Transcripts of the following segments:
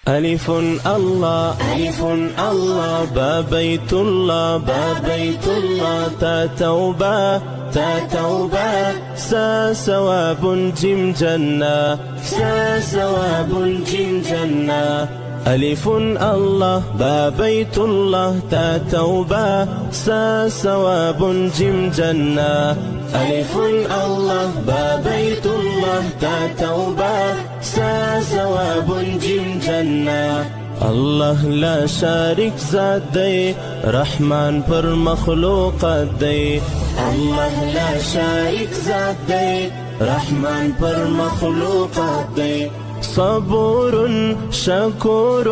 ألف الله ألف الله با بيت الله با بيت الله تا توبة تا توبة سا ثواب جيم جنة سا ثواب جيم جنة ألف الله با بيت الله تا توبة سا ثواب جيم جنة ألف الله با بيت الله تا توبة سا ثواب جيم جنة الله لا شارك ذات دی رحمان پر مخلوقات دی الله لا شارك ذات دی رحمان پر مخلوقات دی صبور شكور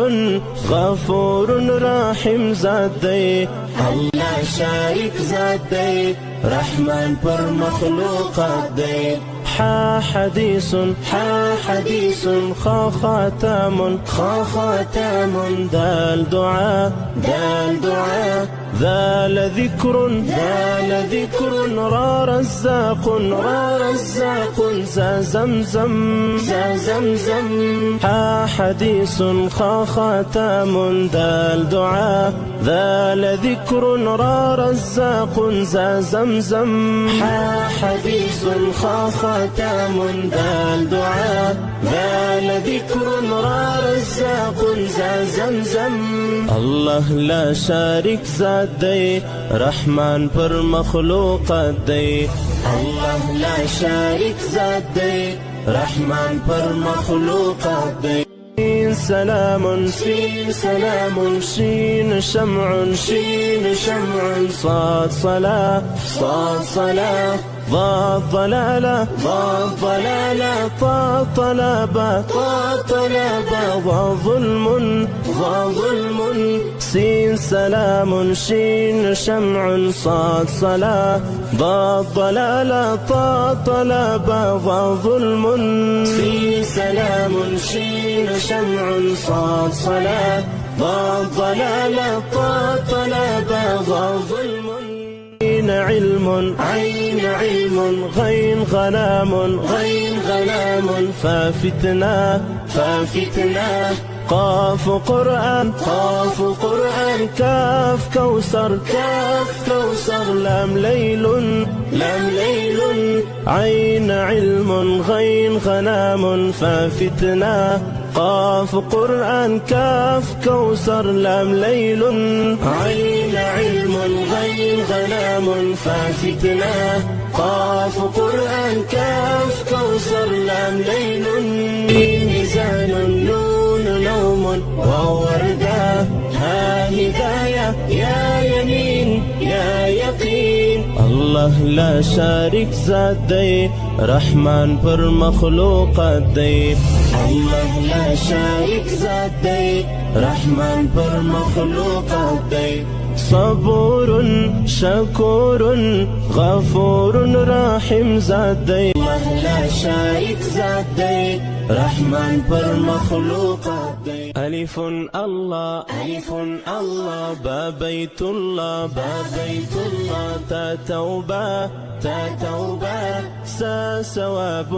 غفور رحيم ذات دی الله شارك ذات دی رحمان پر مخلوقات دی حا حديث خا خاتم دال دعاء ذال ذكر را رزاق زا زمزم حا حديث خا خاتم دال دعاء ذال ذكر را رزاق زا زمزم حا حديث خا خاتم دال دعاء ذال ذكر را رزاق زا زمزم الله لا شارك ذات دی رحمان پر مخلوقات دی الله لا شارك ذات دی رحمان پر مخلوقات دی سلام شين شمع صاد صلاة ضاد ضلالة طا طلبة وظلم سين سلام شين شمع صاد صلاة ضاد ضلالة طا طلبة وظلم سين سلام شين شمع صاد صلاة ضاد ضلالة طا طلبة وظلم عين علم غين غنام ففتنة قاف قرآن كاف كوثر لام ليل عين علم غين غنام ففتنة قاف قرآن كاف كوثر لام ليل عين علم غين غنام ففتنة قاف قرآن كاف كوثر لام ليل ميزان نون نوم ووردة ها هداية يا يمين يا يقين الله لا شارك ذات دی رحمان پر مخلوقات دی الله لا شارك ذات دی رحمان پر مخلوقات دی صبور شكور غفور رحيم ذات دی الله لا شارك ذات دی رحمان پر مخلوقات دی ألف الله با بيت الله تا توبة سا ثواب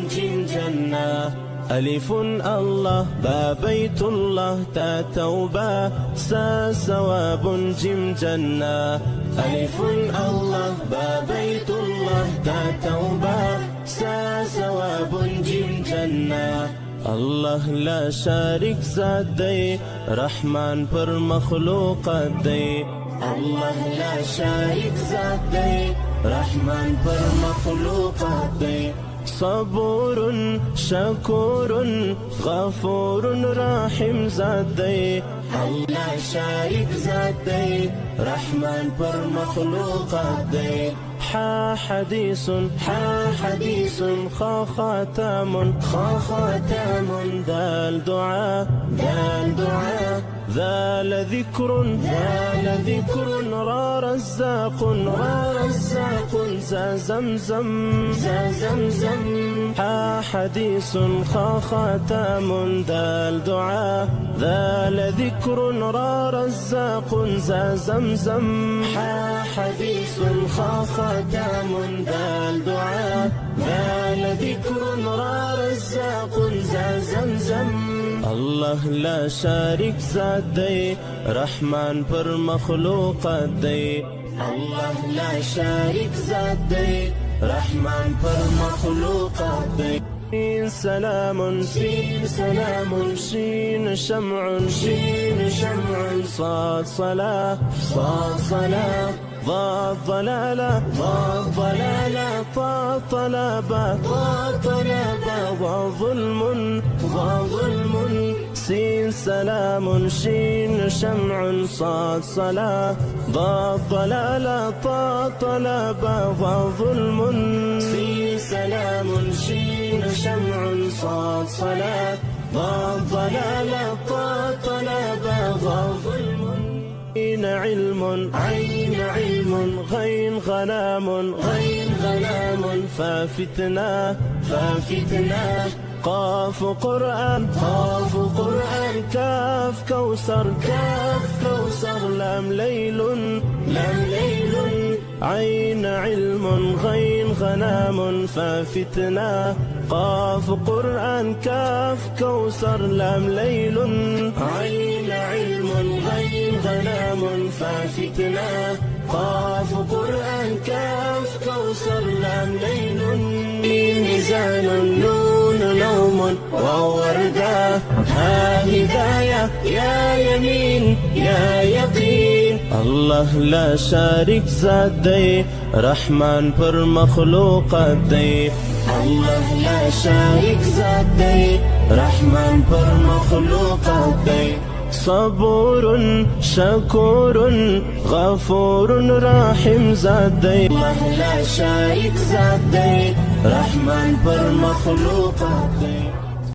جيم جنة ألف الله با بيت الله تا توبة سا ثواب جيم جنة ألف الله با بيت الله تا توبة سا ثواب جيم جنة الله لا شارك ذات دی رحمان پر مخلوقات دی الله لا شارك ذات دی رحمان پر مخلوقات دی صبور شكور غفور رحيم ذات دی الله شارك ذات دی رحمان پر مخلوقات دی حا حديث خا خاتم دال دعاء ذال ذكر را رزاق زا زمزم حا حديث خا خاتم دال دعاء ذال ذكر را رزاق زا زمزم حا حديث خا خاتم دال دعاء ذال ذكر را رزاق الله لا شارک ذات دی، رحمان پر مخلوقات دی. الله لا شارک ذات دی، رحمان پر مخلوقات دی. سين سلام سين سلام شين شمع شين شمع صاد صلاة صاد صلاة ضاد ضلالة ضاد ضلالة طا طلبة طا طلبة وظلم وظلم. سين سلام شين شمع صاد صلاة ضاد ضلالة طا طلبة وظلم. سين سلام شين شمع صاد صلاة ضاد ضلالة طا طلبة وظلم. عين علم عين علم غين غنام غين غنام ففتنة ففتنة. قاف قرآن قاف قرآن كاف كوثر كاف كوثر لام ليل لام ليل. عين علم غين غنام ففتنة قاف قرآن كاف كوثر لام ليل. عين علم غين غنام ففتنة قاف قرآن كاف كوثر لام ليل. ميزان نون نوم ووردة ها هداية يا يمين يا يقين. الله لا شارک ذات دی، رحمان پر مخلوقات دی. الله لا شارک ذات دی، رحمان پر مخلوقات دی. صبور شكور غفور رحيم ذات دی. الله لا شارک ذات دی، رحمان پر مخلوقات دی.